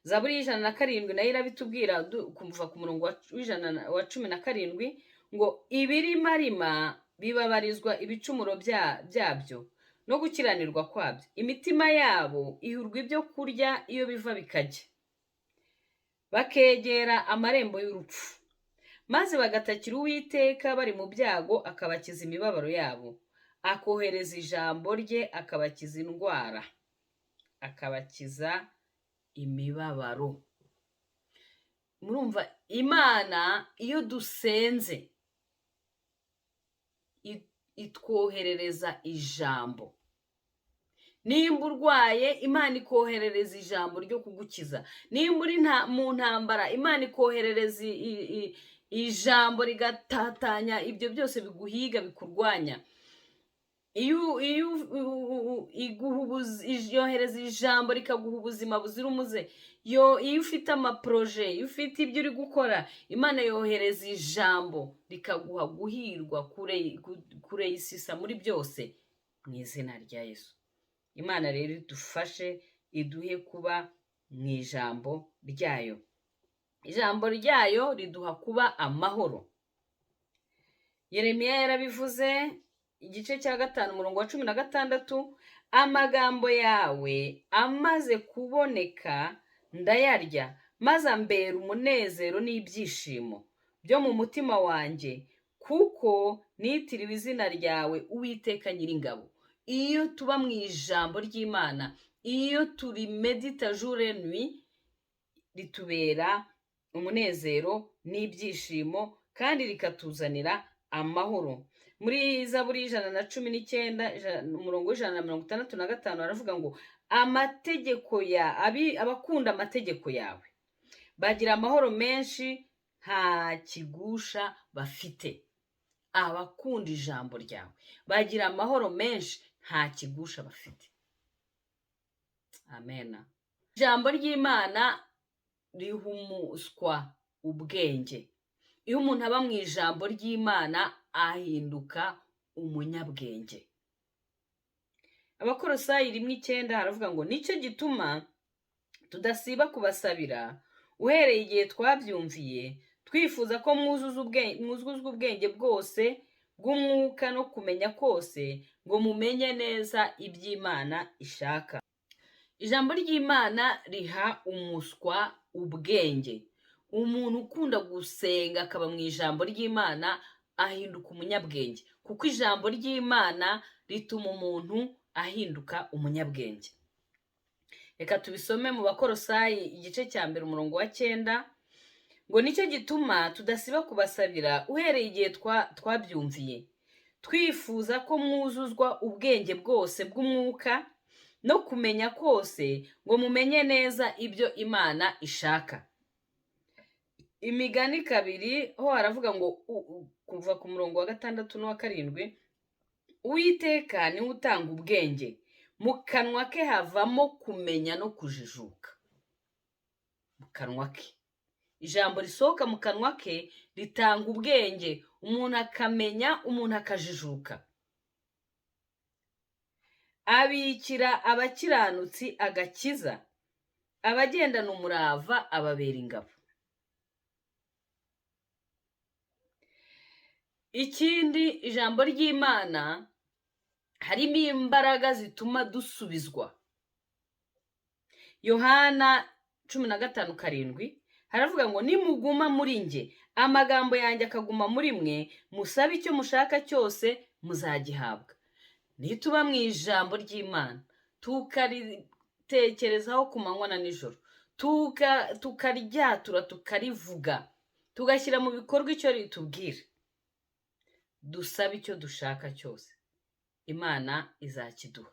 Zaburi y'107 nayo irabitubwira kuva ku murongo wa 17 ngo ibirimarima bibabarizwa ibicumuro byabyo no gukiranirwa kwabyo. Imitima yabo ihurwa ibyo kurya iyo biva bikajya, bakegera amarembo y'urupfu, maze bagatakira Uwiteka bari mu byago, akabakiza imibabaro yabo, akohereza ijambo rye, akabakiza indwara, akabakiza imibabaro. Murumva, Imana iyo dusenze itwoherereza ijambo. Nimba urwaye, Imana ikoherereza ijambo ryo kugukiza. Nimba uri mu ntambara, Imana ikoherereza ijambo rigatatanya ibyo byose biguhiga, bikurwanya. Yohereza ijambo rikaguha ubuzima buzira umuze. Iyo ufite amaproje, iyo ufite ibyo uri gukora, Imana yohereza ijambo rikaguha guhirwa kure y'isisa muri byose, mu izina rya Yesu. Imana rero idufashe, iduhe kuba mu ijambo ryayo. Ijambo ryayo riduha kuba amahoro. Yeremiya yarabivuze, igice cya 5 umurongo wa 16, amagambo yawe amaze kuboneka ndayarya, maze ambera umunezero n'ibyishimo byo mu mutima wanjye, kuko nitiriwe izina ryawe, Uwiteka Nyiringabo. Iyo tuba mu ijambo ry'Imana, iyo turi medita jour et nuit, ritubera umunezero n'ibyishimo kandi rikatuzanira amahoro. Muri Zaburi 119 umurongo wa 165 aravuga ngo amategeko abakunda amategeko yawe bagira amahoro menshi, nta kigusha bafite. Abakunda ijambo ryawe bagira amahoro menshi, nta kigusha bafite. Amen. Ijambo ry'Imana rihumuswa ubwenge. Iyo umuntu aba mu ijambo ry'Imana ahinduka umunyabwenge. Abakolosayi 1:9 haravuga ngo nicyo gituma tudasiba kubasabira uhereye igihe twabyumviye, twifuza ko mwuzuzwa ubwenge bwose bw'umwuka no kumenya kose, ngo mumenye neza iby'Imana ishaka. Ijambo ry'Imana riha umuswa ubwenge. Umuntu ukunda gusenga akaba mu ijambo ry'Imana ahinduka umunyabwenge, kuko ijambo ry'Imana rituma umuntu ahinduka umunyabwenge. Reka tubisome mu Bakolosayi igice cya 1 umurongo wa 9 ngo nicyo gituma tudasiba kubasabira uhereye igihe twabyumviye, twifuza ko mwuzuzwa ubwenge bwose bw'umwuka no kumenya kose, ngo mumenye neza ibyo Imana ishaka. Imigani 2 ho haravuga ngo kuva ku murongo wa 6 n'uwa 7, Uwiteka niwe utanga ubwenge, mu kanwa ke havamo kumenya no kujijuka. Mu kanwa ke, ijambo risohoka mu kanwa ke ritanga ubwenge, umuntu akamenya, umuntu akajijuka. Abikira abakiranutsi agakiza, abagendana umurava ababera ingabo. Ikindi, ijambo ry'Imana harimo imbaraga zituma dusubizwa. Yohana 15:7 haravuga ngo nimuguma muri nge, amagambo yanjye akaguma muri mwe, musabe icyo mushaka cyose muzagihabwa. nituba mu ijambo ry'Imana tukaritekerezaho ku manywa na nijoro, tukaryatura, tukarivuga, tugashyira mu bikorwa icyo ritubwira, dusaba icyo dushaka cyose, Imana izakiduha.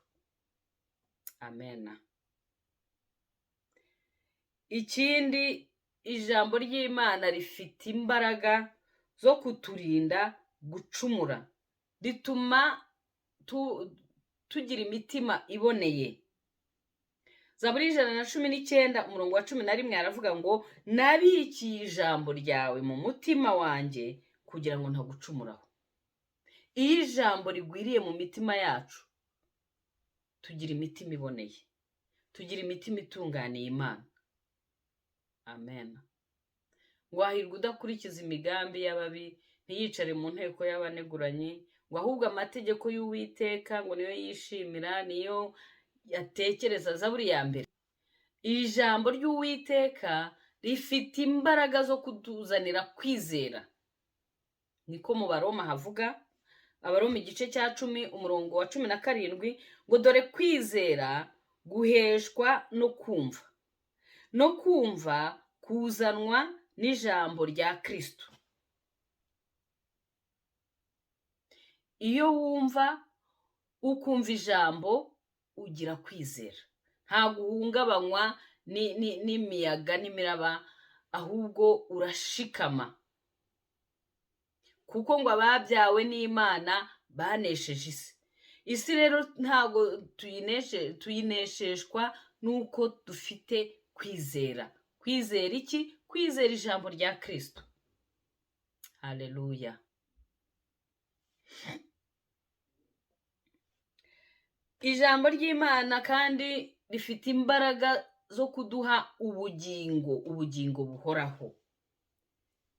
Amen. Ikindi, ijambo ry'Imana rifite imbaraga zo kuturinda gucumura, rituma tugira imitima iboneye. Zaburi 119 umurongo wa 11 aravuga ngo nabikiye ijambo ryawe mu mutima wanjye kugira ngo ntagucumuraho. Iyo ijambo rigwiriye mu mitima yacu, tugira imitima iboneye, tugira imitima itunganiye Imana. Amen. Ngo hahirwa udakurikiza imigambi y'ababi, ntiyicare mu nteko y'abaneguranye, ngo ahubwo amategeko y'Uwiteka ngo niyo yishimira, niyo yatekereza. Zaburi ya mbere. Ijambo ry'Uwiteka rifite imbaraga zo kutuzanira kwizera. Niko mu Baroma havuga, Abaroma igice cya 10 umurongo wa 17 ngo dore kwizera guheshwa no kumva, no kumva kuzanwa n'ijambo rya Kristo. Iyo wumva ukumva ijambo ugira kwizera, nta guhungabanywa n'imiyaga n'imiraba, ahubwo urashikama, kuko ngo ababyawe n'Imana banesheje isi. Isi rero ntago tuyinesheshwa nuko dufite kwizera. Kwizera iki? Kwizera ijambo rya Kristo. Haleluya. Ijambo ry'Imana kandi rifite imbaraga zo kuduha ubugingo buhoraho.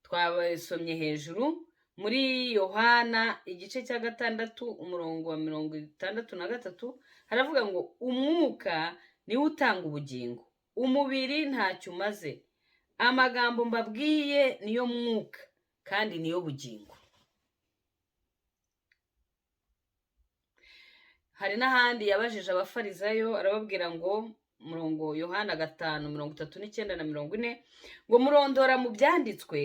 Twabasomye hejuru muri Yohana igice cya 6 umurongo wa 63 haravuga ngo umwuka niwe utanga ubugingo, umubiri ntacyo umaze. Amagambo mbabwiye niyo mwuka kandi niyo bugingo. Hari n'ahandi yabajije abafarisayo arababwira ngo murongo Yohana 5:39 na 40 ngo murondora mu byanditswe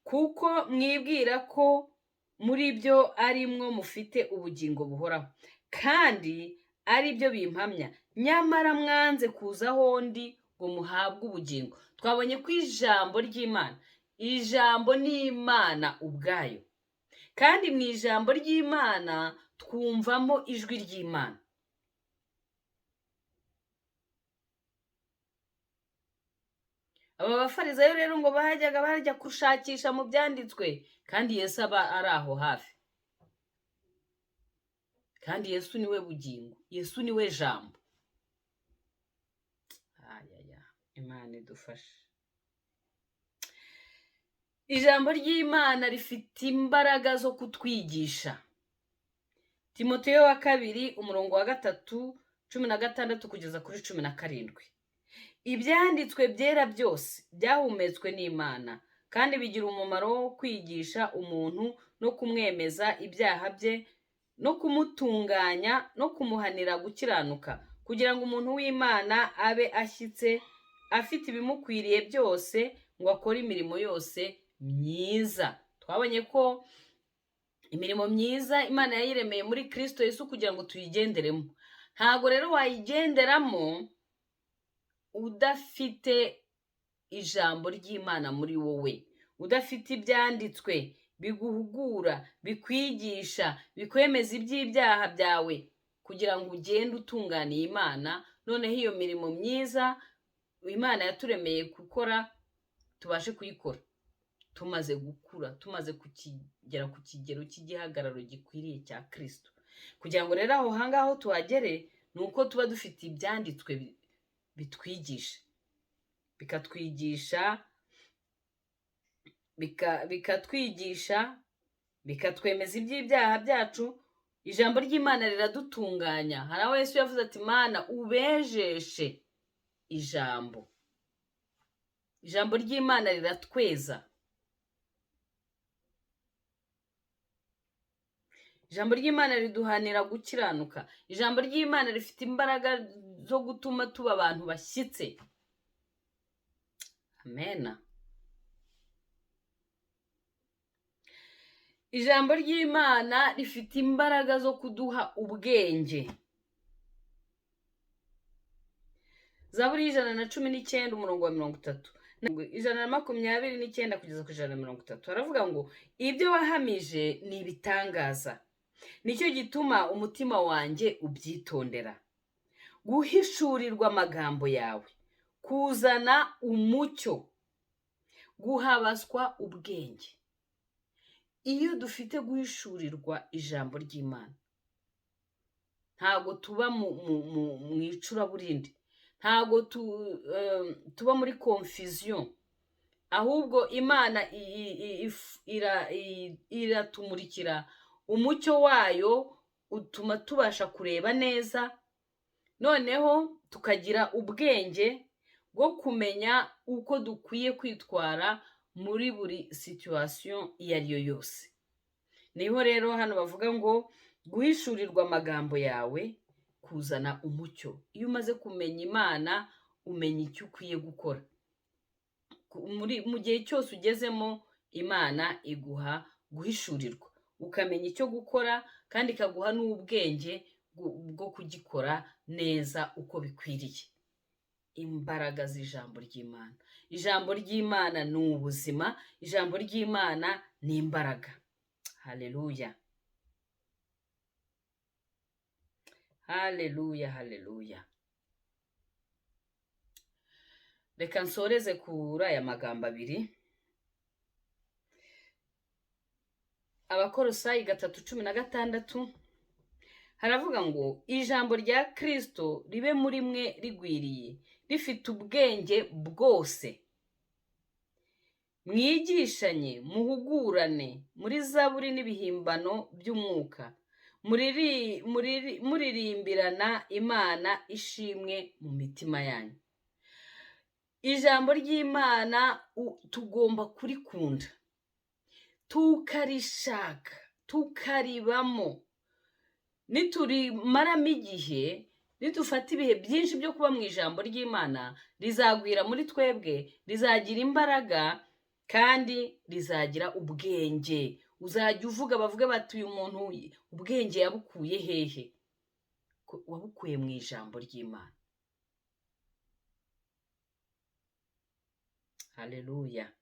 kuko mwibwira ko muri byo arimwo mufite ubugingo buhoraho, kandi ari byo bimpamya, nyamara mwanze kuza hondi ngo muhabwe ubugingo. Twabonye ko ijambo ry'Imana, ijambo ni Imana ubwayo, kandi mu ijambo ry'Imana twumvamo ijwi ry'Imana. Aba bafarisayo rero ngo bajya gushakisha mu byanditswe, kandi Yesu aba ari aho hafi. Kandi Yesu niwe bugingo, Yesu niwe jambo. Imana idufashe. Ijambo ry'Imana rifite imbaraga zo kutwigisha. Timoteyo wa 2 umurongo wa 3:16 kugeza kuri 17. Ibyanditswe byera byose byahumetswe n'Imana, kandi bigira umumaro wo kwigisha umuntu no kumwemeza ibyaha bye, no kumutunganya no kumuhanira gukiranuka, kugira ngo umuntu w'Imana abe ashyitse, afite ibimukwiriye byose, ngo akore imirimo yose myiza. Twabonye ko imirimo myiza Imana yayiremeye muri Kristo Yesu kugira ngo tuyigenderemo. Ntago rero wayigenderamo udafite ijambo ry'Imana muri wowe, udafite ibyanditswe biguhugura, bikwigisha, bikwemeza iby'ibyaha byawe, kugira ngo ugende utunganiye Imana. Noneho iyo mirimo myiza Imana yaturemeye gukora tubashe kuyikora tumaze gukura, tumaze kugera ku kigero cy'igihagararo gikwiriye cya Kristo. Kugira ngo rero aho hangaho tuhagere, nuko tuba dufite ibyanditswe bitwigisha, bikatwigisha, bikatwemeza iby'ibyaha byacu. Ijambo ry'Imana riradutunganya. Hari aho Yesu yavuze ati Mana ubejeshe ijambo. Ijambo ry'Imana riratweza. ijambo ry'Imana riduhanira gukiranuka, ijambo ry'Imana rifite imbaraga zo gutuma tuba abantu bashyitse. Amena. Ijambo ry'Imana rifite imbaraga zo kuduha ubwenge. Zaburi 119 umurongo wa 30, 129 kugeza ku 130 haravuga ngo ibyo wahamije ni ibitangaza, nicyo gituma umutima wanjye ubyitondera. Guhishurirwa amagambo yawe kuzana umucyo, guhabaswa ubwenge. Iyo dufite guhishurirwa ijambo ry'Imana, ntago tuba mu icuraburindi, ntago tuba muri confusion, ahubwo Imana iratumurikira umucyo wayo utuma tubasha kureba neza, noneho tukagira ubwenge bwo kumenya uko dukwiye kwitwara muri buri situation iyo ari yo yose. Niho rero hano bavuga ngo guhishurirwa amagambo yawe kuzana umucyo. Iyo umaze kumenya Imana umenya icyo ukwiye gukora. Mu gihe cyose ugezemo Imana iguha guhishurirwa, ukamenya icyo gukora kandi ikaguha n'ubwenge bwo kugikora neza uko bikwiriye. Imbaraga z'ijambo ry'Imana. Ijambo ry'Imana ni ubuzima, ijambo ry'Imana ni imbaraga. Haleluya. Haleluya, haleluya. Reka nsoreze kuri aya magambo abiri. Abakolosayi 3:16 haravuga ngo ijambo rya Kristo ribe muri mwe rigwiriye, rifite ubwenge bwose. Mwigishanye, muhugurane muri zaburi n'ibihimbano by'umwuka, muririmbirana Imana ishimwe mu mitima yanyu. Ijambo ry'Imana tugomba kurikunda, tukarishaka, tukaribamo. Niturimaramo igihe, nidufata ibihe byinshi byo kuba mu ijambo ry'Imana, rizagwira muri twebwe, rizagira imbaraga kandi rizagira ubwenge. Uzajya uvuga, bavuga bati uyu muntu ubwenge yabukuye hehe? Wabukuye mu ijambo ry'Imana. Haleluya.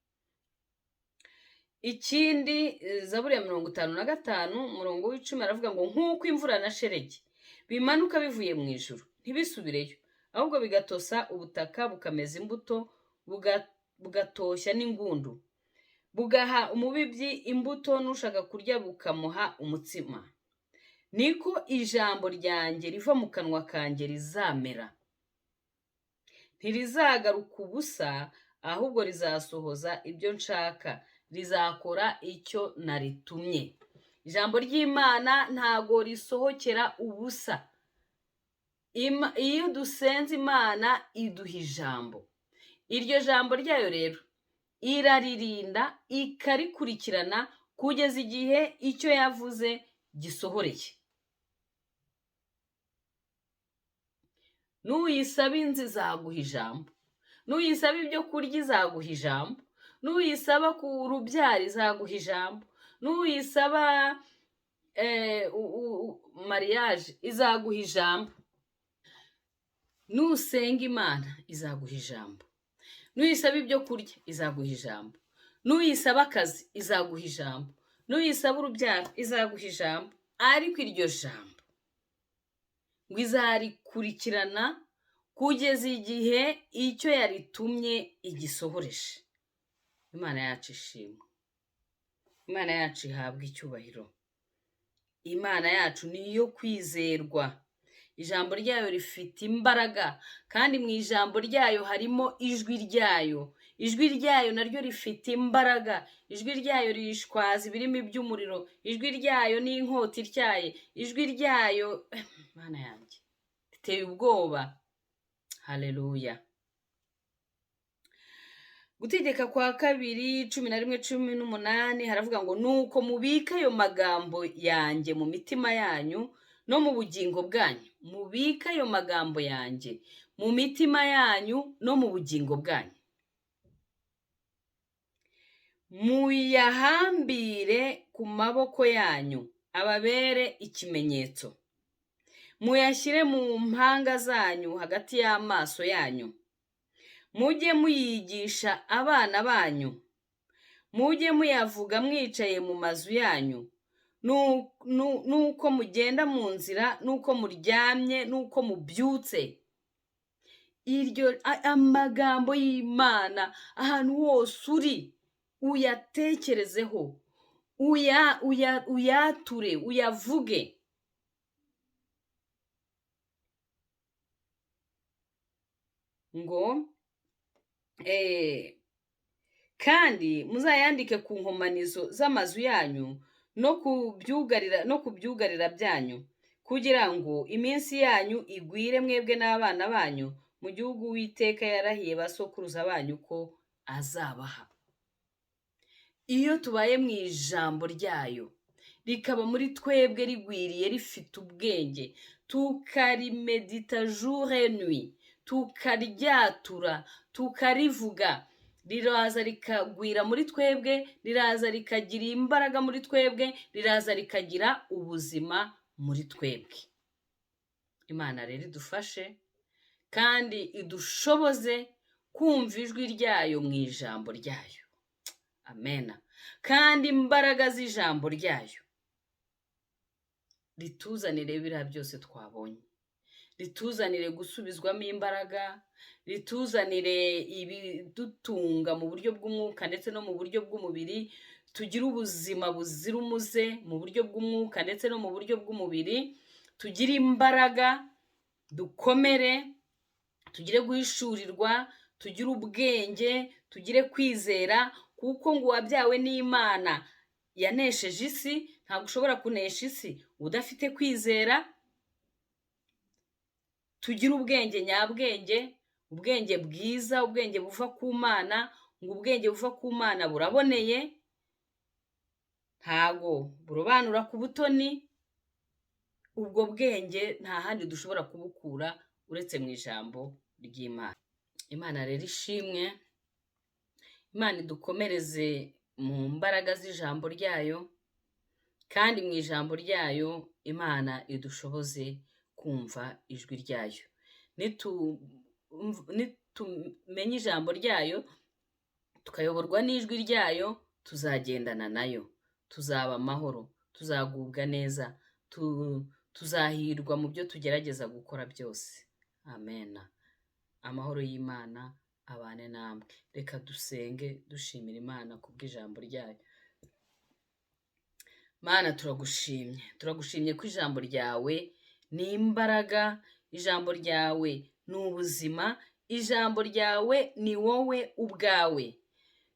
Ikindi, Zaburi ya 55 umurongo w'10 aravuga ngo nk'uko imvura na sheregi bimanuka bivuye mu ijuru ntibisubireyo, ahubwo bigatosa ubutaka bukameza imbuto, bugatoshya n'ingundu, bugaha umubibyi imbuto n'ushaka kurya bukamuha umutsima. Niko ijambo ryanjye riva mu kanwa kanjye rizamera, ntirizagaruka ubusa, ahubwo rizasohoza ibyo nshaka, rizakora icyo naritumye. Ijambo ry'Imana ntago risohokera ubusa. Iyo dusenze Imana iduha ijambo, iryo jambo ryayo rero iraririnda, ikarikurikirana kugeza igihe icyo yavuze gisohoreye. Nuyisaba inzu izaguha ijambo, nuyisaba ibyo kurya izaguha ijambo, nuyisaba ku rubyaro izaguha ijambo, nuyisaba mariage izaguha ijambo. Nusenga Imana izaguha ijambo, nuyisaba ibyo kurya izaguha ijambo, nuyisaba akazi izaguha ijambo, nuyisaba urubyaro izaguha ijambo. Ariko iryo jambo ngo izarikurikirana kugeza igihe icyo yaritumye igisohoreje. Imana yacu ishimwe, Imana yacu ihabwa icyubahiro. Imana yacu ni iyo kwizerwa. Ijambo ryayo rifite imbaraga, kandi mu ijambo ryayo harimo ijwi ryayo. Ijwi ryayo naryo rifite imbaraga. Ijwi ryayo rishwaza ibirimi by'umuriro. Ijwi ryayo ni inkota ityaye. Ijwi ryayo, Mana yanjye, riteye ubwoba. Haleluya. Gutegeka kwa kabiri 11:18 haravuga ngo nuko mubika ayo magambo yanjye mu mitima yanyu no mu bugingo bwanyu. Mubika ayo magambo yanjye mu mitima yanyu no mu bugingo bwanyu. Muyahambire ku maboko yanyu ababere ikimenyetso. Muyashyire mu mpanga zanyu hagati y'amaso yanyu. Mujye muyigisha abana banyu. Mujye muyavuga mwicaye mu mazu yanyu. Nuko mugenda mu nzira, nuko muryamye, nuko mubyutse. Iryo amagambo y'Imana ahantu hose uri uyatekerezeho, uyature, uyavuge. Ngo kandi muzayandike ku nkomanizo z'amazu yanyu no ku byugarira byanyu, kugira ngo iminsi yanyu igwire mwebwe n'abana banyu mu gihugu Uwiteka yarahiye basokuruza banyu ko azabaha. Iyo tubaye mu ijambo ryayo rikaba muri twebwe rigwiriye rifite ubwenge, tukarimedita jour et nuit, tukaryatura, tukarivuga, riraza rikagwira muri twebwe, riraza rikagira imbaraga muri twebwe, riraza rikagira ubuzima muri twebwe. Imana rero idufashe kandi idushoboze kumva ijwi ryayo mu ijambo ryayo. Amena. Kandi imbaraga z'ijambo ryayo rituzanire biriya byose twabonye, rituzanire gusubizwamo imbaraga, rituzanire ibidutunga mu buryo bw'umwuka ndetse no mu buryo bw'umubiri, tugire ubuzima buzira umuze mu buryo bw'umwuka ndetse no mu buryo bw'umubiri, tugire imbaraga, dukomere, tugire guhishurirwa, tugire ubwenge, tugire kwizera, kuko ngo uwabyawe n'Imana yanesheje isi. Ntabwo ushobora kunesha isi udafite kwizera. Tugire ubwenge nyabwenge, ubwenge bwiza, ubwenge buva ku Mana. Ngo ubwenge buva ku Mana buraboneye, ntago burobanura ku butoni. Ubwo bwenge nta handi dushobora kubukura uretse mu ijambo ry'Imana. Imana rero ishimwe. Imana idukomereze mu mbaraga z'ijambo ryayo, kandi mu ijambo ryayo Imana idushoboze kumva ijwi ryayo. Nitumenya ijambo ryayo tukayoborwa n'ijwi ryayo, tuzagendana nayo, tuzaba amahoro, tuzagubwa neza, tuzahirwa mu byo tugerageza gukora byose. Amena. Amahoro y'Imana abane namwe. Reka dusenge dushimira Imana kubw'ijambo ryayo. Mana, turagushimye ko ijambo ryawe ni imbaraga, ijambo ryawe ni ubuzima, ijambo ryawe ni wowe ubwawe.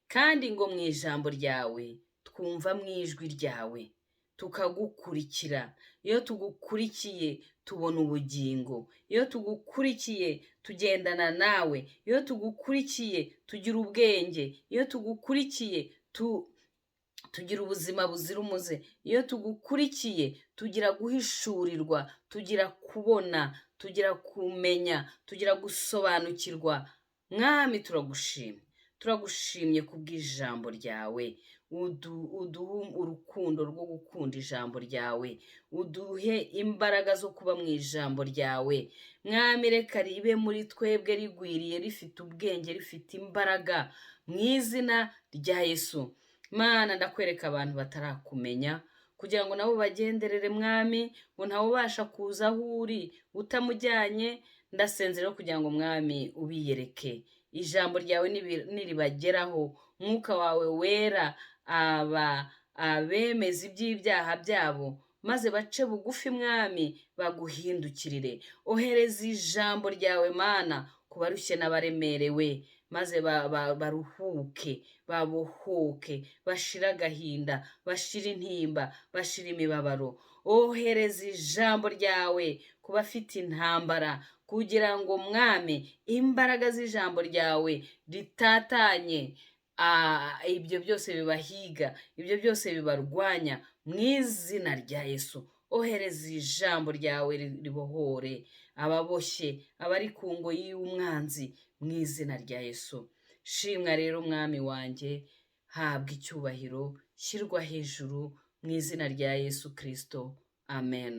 Kandi ngo mu ijambo ryawe twumva mu ijwi ryawe tukagukurikira. Iyo tugukurikiye tubona ubugingo, iyo tugukurikiye tugendana nawe, iyo tugukurikiye tugira ubwenge, iyo tugukurikiye tugira ubuzima buzira umuze, iyo tugukurikiye tugira guhishurirwa, tugira kubona, tugira kumenya, tugira gusobanukirwa. Mwami, turagushimye kubw'ijambo ryawe. Uduhe urukundo rwo gukunda ijambo ryawe, uduhe imbaraga zo kuba mu ijambo ryawe. Mwami, reka ribe muri twebwe rigwiriye, rifite ubwenge, rifite imbaraga, mu izina rya Yesu. Mana, ndakwereka abantu batarakumenya kugira ngo nabo bagenderere Mwami, ngo ntawe ubasha kuza aho uri utamujyanye. Ndasenze rero kugira ngo Mwami ubiyereke, ijambo ryawe niribageraho, Mwuka wawe wera abemeza iby'ibyaha byabo, maze bace bugufi Mwami, baguhindukirire. Ohereza ijambo ryawe Mana ku barushye n'abaremerewe, maze baruhuke, babohoke, bashire agahinda, bashire intimba, bashire imibabaro. Ohereza ijambo ryawe ku bafite intambara, kugira ngo mwami imbaraga z'ijambo ryawe ritatanye ibyo byose bibahiga, ibyo byose bibarwanya, mu izina rya Yesu. Ohereza ijambo ryawe ribohore ababoshye, abari ku ngoyi y'umwanzi, mu izina rya Yesu. Shimwa rero mwami wanjye, habwa icyubahiro, shyirwa hejuru, mu izina rya Yesu Kristo. Amen.